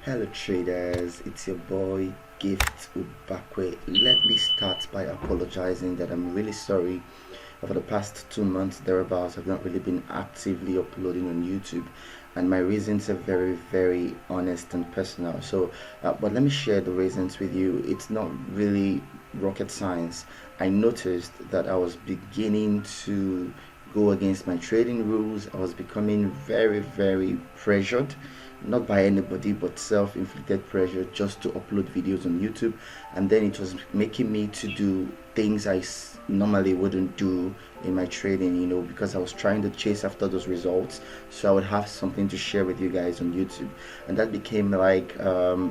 Hello traders, it's your boy Gift Ubakwe. Let me start by apologizing that I'm really sorry. For the past 2 months thereabouts, I've not really been actively uploading on YouTube, and my reasons are very, very honest and personal. But let me share the reasons with you. It's not really rocket science. I noticed that I was beginning to go against my trading rules. I was becoming very, very pressured, not by anybody but self-inflicted pressure just to upload videos on YouTube, and then it was making me to do things I normally wouldn't do in my trading, because I was trying to chase after those results so I would have something to share with you guys on YouTube. And that became like a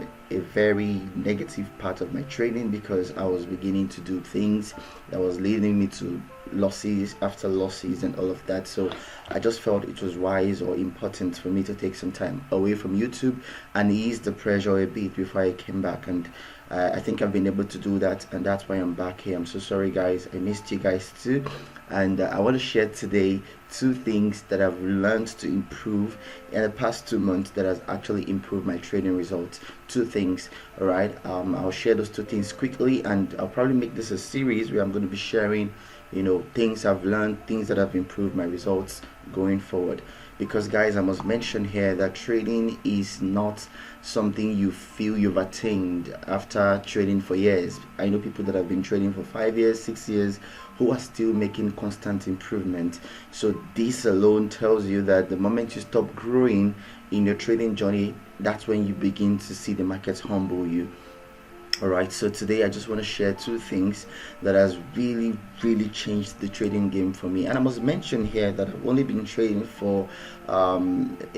very negative part of my trading, because I was beginning to do things that was leading me to losses after losses and all of that. So I just felt it was wise or important for me to take some time away from YouTube and ease the pressure a bit before I came back. And I think I've been able to do that, and that's why I'm back here. I'm so sorry, guys. I missed you guys too. And I want to share today two things that I've learned to improve in the past 2 months that has actually improved my trading results. Two things, all right? I'll share those two things quickly, and I'll probably make this a series where I'm going to be sharing things I've learned, things that have improved my results going forward. Because guys, I must mention here that trading is not something you feel you've attained after trading for years. I know people that have been trading for 5 years, 6 years, who are still making constant improvement. So this alone tells you that the moment you stop growing in your trading journey, that's when you begin to see the markets humble you. Alright, so today I just want to share two things that has really changed the trading game for me. And I must mention here that I've only been trading for a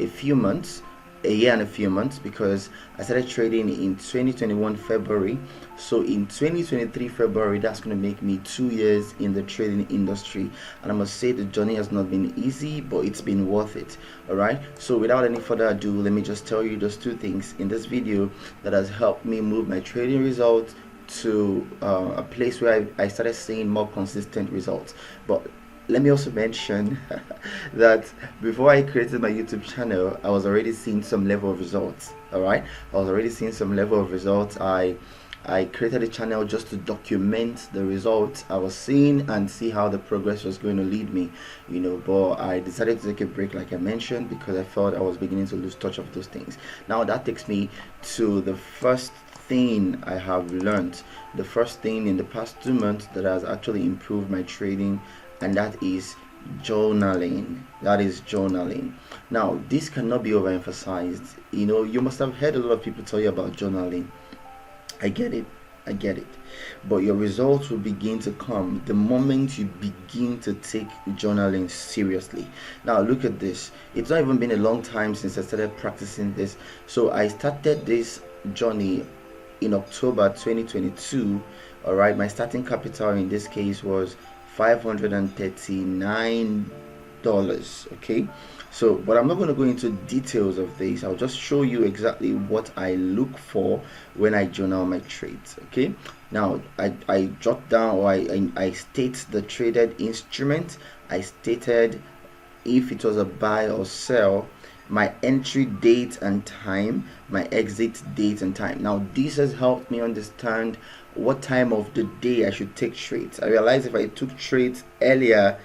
few months, a year and a few months, because I started trading in 2021 February. So in 2023 February, that's going to make me 2 years in the trading industry. And I must say the journey has not been easy, but it's been worth it. All right, so without any further ado, let me just tell you those two things in this video that has helped me move my trading results to a place where I started seeing more consistent results. But let me also mention that before I created my YouTube channel, I was already seeing some level of results. All right, I was already seeing some level of results. I created a channel just to document the results I was seeing and see how the progress was going to lead me, but I decided to take a break, like I mentioned, because I felt I was beginning to lose touch of those things. Now that takes me to the first thing I have learned, the first thing in the past 2 months that has actually improved my trading, and that is journaling. Now this cannot be overemphasized. You must have heard a lot of people tell you about journaling. I get it, but your results will begin to come the moment you begin to take journaling seriously. Now look at this. It's not even been a long time since I started practicing this. So I started this journey in October 2022. All right, my starting capital in this case was $539. Okay, so but I'm not going to go into details of this. I'll just show you exactly what I look for when I journal my trades. Okay, now I jot down, or I state the traded instrument. I stated if it was a buy or sell, my entry date and time, my exit date and time. Now this has helped me understand what time of the day I should take trades. I realized if I took trades earlier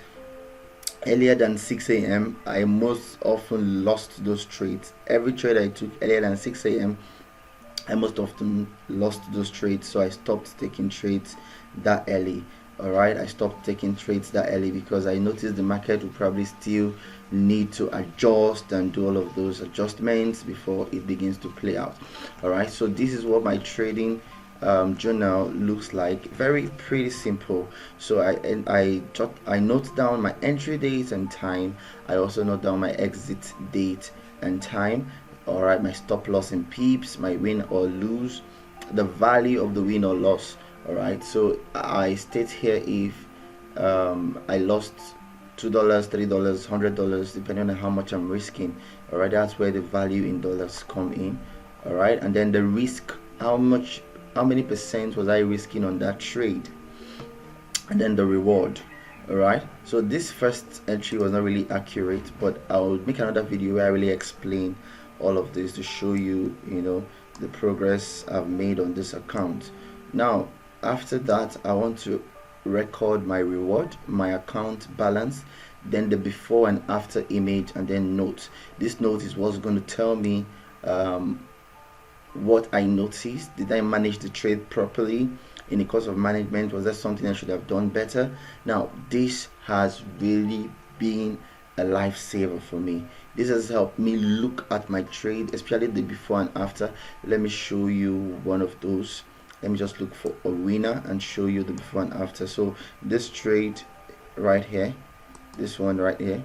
than 6 a.m., I most often lost those trades. Every trade I took earlier than 6 a.m., I most often lost those trades. So I stopped taking trades that early. All right, I stopped taking trades that early because I noticed the market would probably still need to adjust and do all of those adjustments before it begins to play out. All right, so this is what my trading journal looks like. Very pretty simple. So I note down my entry date and time. I also note down my exit date and time. All right, my stop loss in pips, my win or lose, the value of the win or loss. All right, so I state here if I lost $2, $3, $100, depending on how much I'm risking. All right, that's where the value in dollars come in. All right, and then the risk, how many percent was I risking on that trade, and then the reward. All right, so this first entry was not really accurate, but I'll make another video where I really explain all of this to show you, you know, the progress I've made on this account. Now after that, I want to record my reward, my account balance, then the before and after image, and then note. This note is what's going to tell me what I noticed. Did I manage the trade properly? In the course of management, was there something I should have done better? Now this has really been a lifesaver for me. This has helped me look at my trade, especially the before and after. Let me show you one of those. Let me just look for a winner and show you the before and after. So this trade right here, this one right here,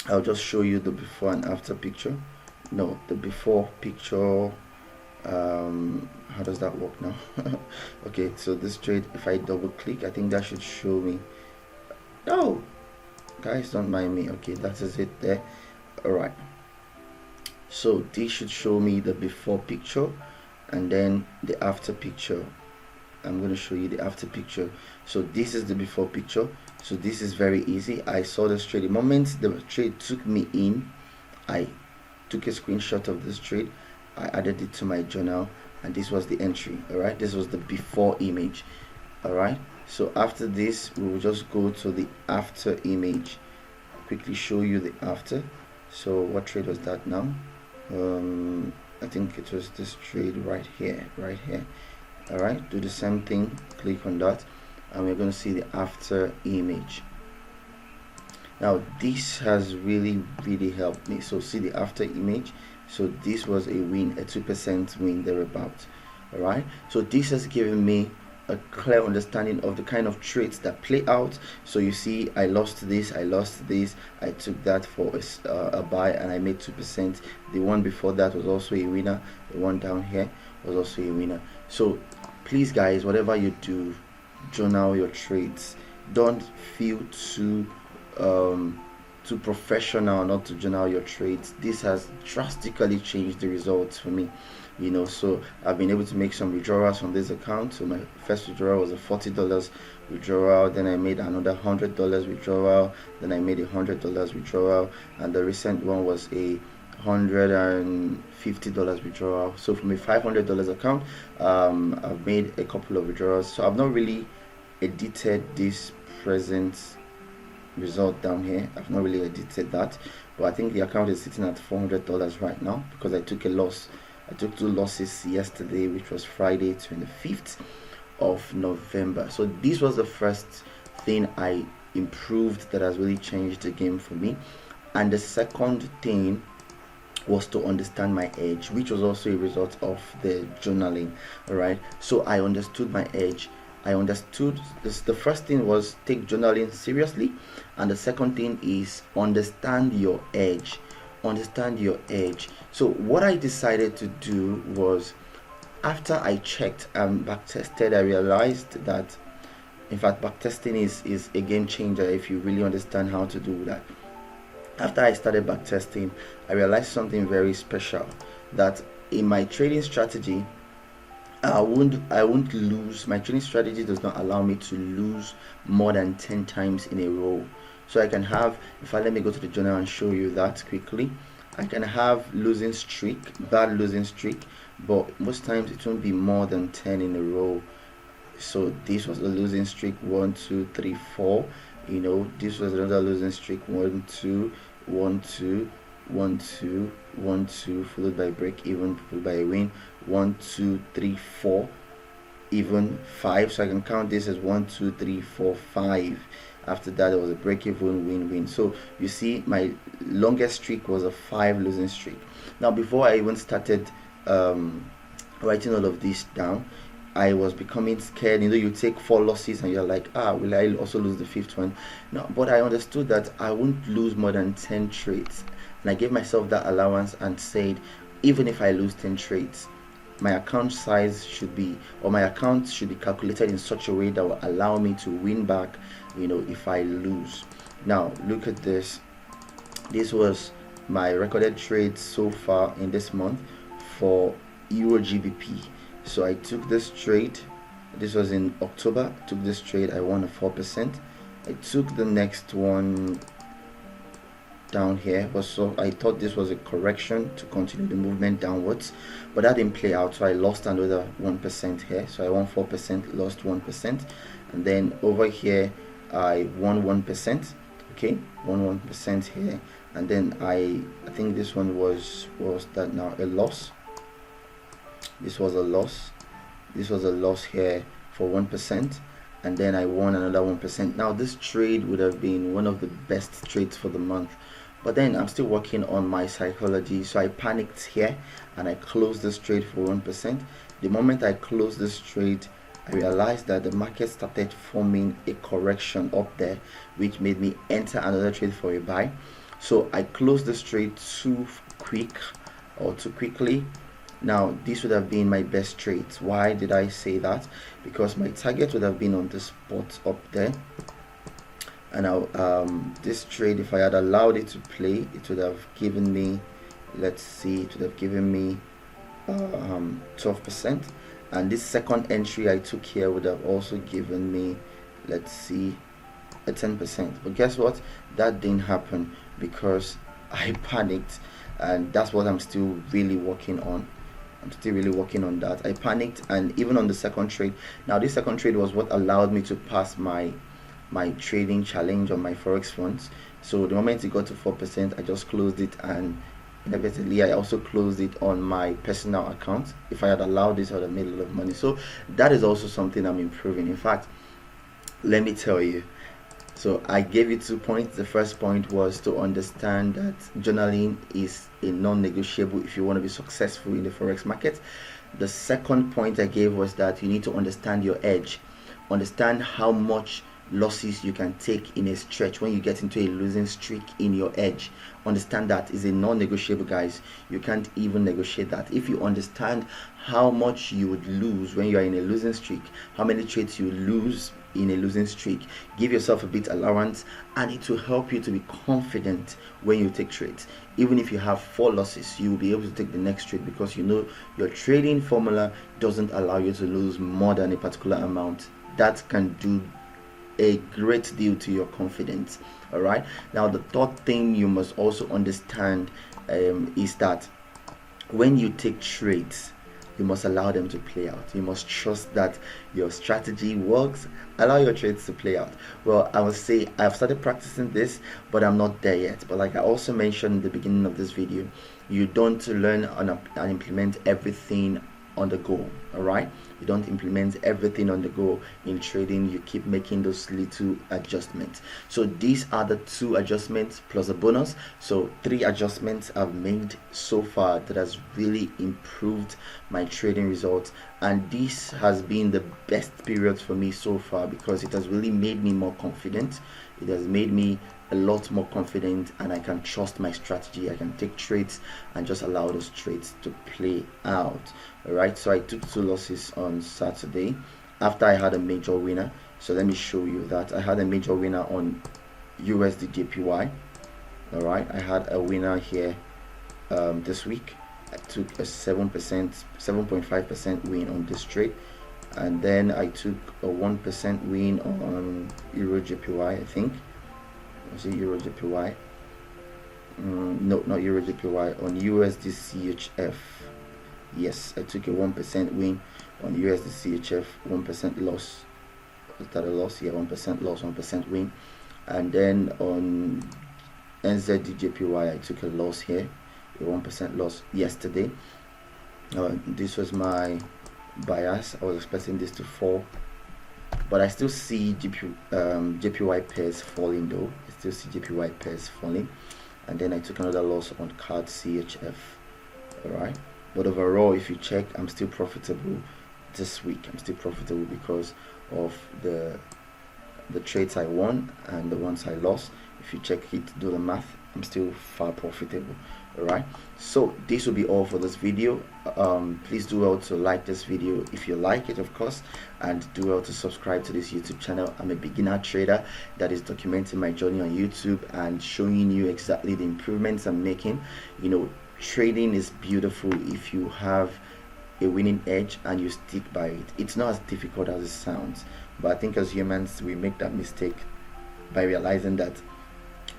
I'll just show you the before and after picture. No, the before picture. How does that work now? Okay, so this trade, if I double click, I think that should show me. No, guys, don't mind me. Okay, that is it there. All right, so this should show me the before picture and then the after picture. I'm going to show you the after picture. So this is the before picture. So this is very easy. I saw this trade. The moment the trade took me in, I took a screenshot of this trade, I added it to my journal, and this was the entry. All right, this was the before image. All right, so after this we will just go to the after image. I'll quickly show you the after. So what trade was that now? I think it was this trade right here. All right, do the same thing, click on that, and we're going to see the after image. Now this has really helped me. So see the after image. So this was a win, a 2% win thereabout. All right, so this has given me a clear understanding of the kind of trades that play out. So you see, I lost this, I took that for a buy, and I made 2%. The one before that was also a winner. The one down here was also a winner. So please guys, whatever you do, journal your trades. Don't feel too professional not to journal your trades. This has drastically changed the results for me, you know. So I've been able to make some withdrawals from this account. So my first withdrawal was a $40 withdrawal, then I made another $100 withdrawal, then I made a $100 withdrawal, and the recent one was a $150 withdrawal. So from a $500 account, I've made a couple of withdrawals. So I've not really edited this present result down here. I've not really edited that, but I think the account is sitting at $400 right now because I took a loss. I took 2 losses yesterday, which was Friday 25th of November. So this was the first thing I improved that has really changed the game for me. And the second thing was to understand my edge, which was also a result of the journaling. All right, so I understood my edge. I understood this. The first thing was take journaling seriously, and the second thing is understand your edge. Understand your edge. So what I decided to do was, after I checked and backtested, I realized that, in fact, backtesting is a game changer if you really understand how to do that. After I started backtesting, I realized something very special, that in my trading strategy, I won't lose. My trading strategy does not allow me to lose more than 10 times in a row. So I can have, let me go to the journal and show you that quickly. I can have losing streak, bad losing streak, but most times it won't be more than 10 in a row. So this was a losing streak, 1 2 3 4. You know, this was another losing streak, 1 2 1 2 1 2 1 2, followed by break even, followed by a win, 1 2 3 4, even 5. So I can count this as 1 2 3 4 5. After that, there was a break even, win. So you see, my longest streak was a 5 losing streak. Now before I even started writing all of this down, I was becoming scared. You know, you take 4 losses and you're like, will I also lose the 5th one? No, but I understood that I won't lose more than 10 trades, and I gave myself that allowance and said, even if I lose 10 trades, my account size should be, or my account should be calculated in such a way that will allow me to win back, you know, if I lose. Now look at this. This was my recorded trades so far in this month for Euro GBP. So I took this trade, this was in October, took this trade, I won a 4%. I took the next one down here was, so I thought this was a correction to continue the movement downwards, but that didn't play out, so I lost another 1% here. So I won 4%, lost 1%, and then over here I won 1%. Okay, won 1% here, and then I think this one was that now a loss. This was a loss. This was a loss here for 1%, and then I won another 1%. Now this trade would have been one of the best trades for the month, but then I'm still working on my psychology, so I panicked here and I closed this trade for 1%. The moment I closed this trade, I realized that the market started forming a correction up there, which made me enter another trade for a buy. So I closed this trade too quickly. Now this would have been my best trade. Why did I say that? Because my target would have been on the spot up there, and this trade, if I had allowed it to play, it would have given me, let's see, it would have given me 12%. And this second entry I took here would have also given me, let's see, a 10%. But guess what? That didn't happen because I panicked, and that's what I'm still really working on. I'm still really working on that. I panicked, and even on the second trade. Now this second trade was what allowed me to pass my trading challenge on my forex funds. So the moment it got to 4%, I just closed it, and inevitably I also closed it on my personal account. If I had allowed this, I would have made a lot of money. So that is also something I'm improving. In fact, let me tell you, so I gave you 2 points. The first point was to understand that journaling is a non-negotiable if you want to be successful in the forex market. The second point I gave was that you need to understand your edge, understand how much losses you can take in a stretch when you get into a losing streak in your edge. Understand that is a non-negotiable, guys. You can't even negotiate that. If you understand how much you would lose when you are in a losing streak, how many trades you lose in a losing streak, give yourself a bit allowance, and it will help you to be confident when you take trades. Even if you have 4 losses, you will be able to take the next trade because you know your trading formula doesn't allow you to lose more than a particular amount. That can do a great deal to your confidence. All right, now the third thing you must also understand is that when you take trades, you must allow them to play out. You must trust that your strategy works. Allow your trades to play out. Well, I will say I've started practicing this, but I'm not there yet. But like I also mentioned in the beginning of this video, you don't learn and implement everything on the go. All right, you don't implement everything on the go in trading. You keep making those little adjustments. So these are the 2 adjustments plus a bonus. So 3 adjustments I've made so far that has really improved my trading results, and this has been the best period for me so far because it has really made me more confident. It has made me a lot more confident, and I can trust my strategy. I can take trades and just allow those trades to play out. All right, so I took 2 losses on Saturday after I had a major winner. So let me show you that I had a major winner on USD JPY. All right, I had a winner here this week. I took a 7.5% win on this trade, and then I took a 1% win on Euro JPY. I think was it Euro JPY? No, not Euro JPY. On USD CHF. Yes, I took a 1% win on USD CHF. 1% loss. Was that a loss? Yeah, 1% loss, 1% win. And then on NZD JPY, I took a loss here, a 1% loss yesterday. This was my bias. I was expecting this to fall, but I still see JPY pairs falling though. I still see JPY pairs falling. And then I took another loss on CAD CHF. Alright, but overall, if you check, I'm still profitable this week. I'm still profitable because of the trades I won and the ones I lost. If you check it, do the math, I'm still far profitable. Alright, so this will be all for this video. Please do well to like this video if you like it, of course, and do well to subscribe to this YouTube channel. I'm a beginner trader that is documenting my journey on YouTube and showing you exactly the improvements I'm making. You know, trading is beautiful if you have a winning edge and you stick by it. It's not as difficult as it sounds, but I think as humans we make that mistake by realizing that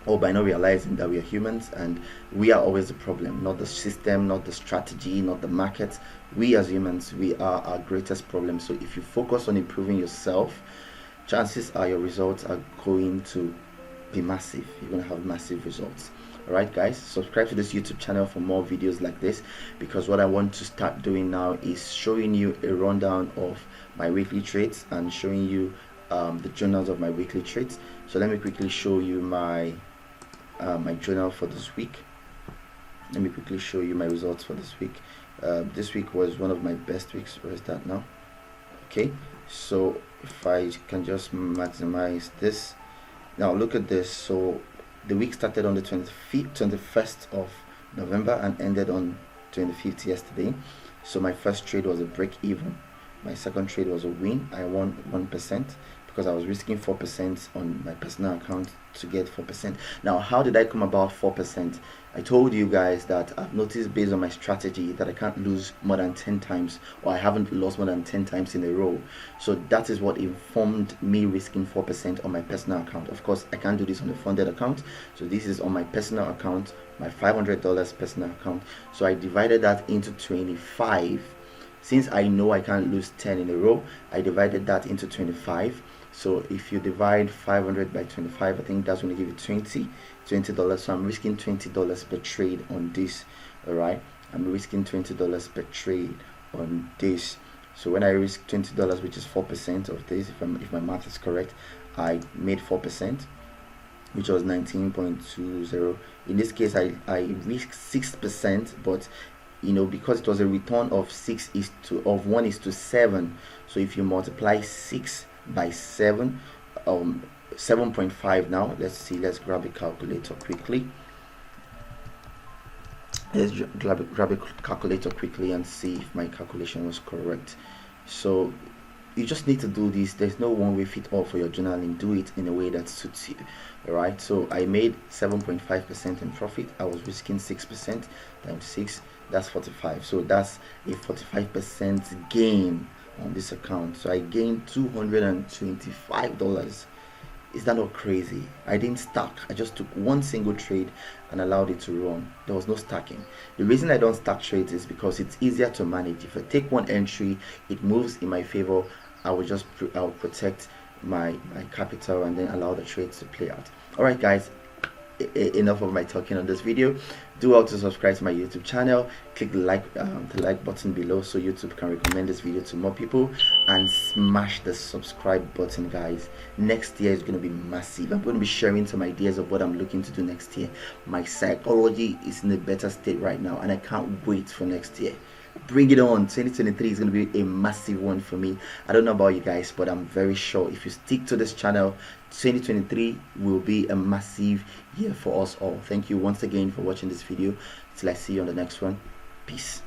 or by not realizing that we are humans and we are always the problem, not the system, not the strategy, not the market. We as humans, we are our greatest problem. So if you focus on improving yourself, chances are your results are going to be massive. You're going to have massive results. All right, guys, subscribe to this YouTube channel for more videos like this, because what I want to start doing now is showing you a rundown of my weekly trades and showing you the journals of my weekly trades. So let me quickly show you my my journal for this week. Let me quickly show you my results for this week. This week was one of my best weeks. Where is that now? Okay, so if I can just maximize this now, look at this. So the week started on the 21st of November and ended on 25th yesterday. So my first trade was a break even, my second trade was a win. I won 1% because I was risking 4% on my personal account to get 4%. Now, how did I come about 4%? I told you guys that I've noticed based on my strategy that I can't lose more than 10 times, or I haven't lost more than 10 times in a row. So that is what informed me risking 4% on my personal account. Of course, I can't do this on the funded account. So this is on my personal account, my $500 personal account. So I divided that into 25. Since I know I can't lose 10 in a row, I divided that into 25. So if you divide 500 by 25, I think that's going to give you $20. So I'm risking $20 per trade on this. All right, I'm risking $20 per trade on this. So when I risk $20, which is 4% of this, if my math is correct, I made 4%, which was 19.20. In this case, I risked 6%, but you know, because it was a return of 1:7. So if you multiply 6 by 7, 7.5. Now let's see, let's grab a calculator quickly. Let's grab a calculator quickly and see if my calculation was correct. So you just need to do this. There's no one way fit all for your journaling. Do it in a way that suits you. All right, so I made 7.5% in profit. I was risking 6% times 6, that's 45. So that's a 45% gain on this account. So I gained $225. Is that not crazy? I didn't stack. I just took one single trade and allowed it to run. There was no stacking. The reason I don't stack trades is because it's easier to manage. If I take one entry, it moves in my favor. I'll protect my capital and then allow the trades to play out. All right, guys, enough of my talking on this video. Do also subscribe to my YouTube channel. Click the like button below so YouTube can recommend this video to more people, and smash the subscribe button, guys. Next year is going to be massive. I'm going to be sharing some ideas of what I'm looking to do next year. My psychology is in a better state right now, and I can't wait for next year. Bring it on. 2023 is going to be a massive one for me. I don't know about you guys, but I'm very sure if you stick to this channel, 2023 will be a massive year for us all. Thank you once again for watching this video. Till I see you on the next one. Peace.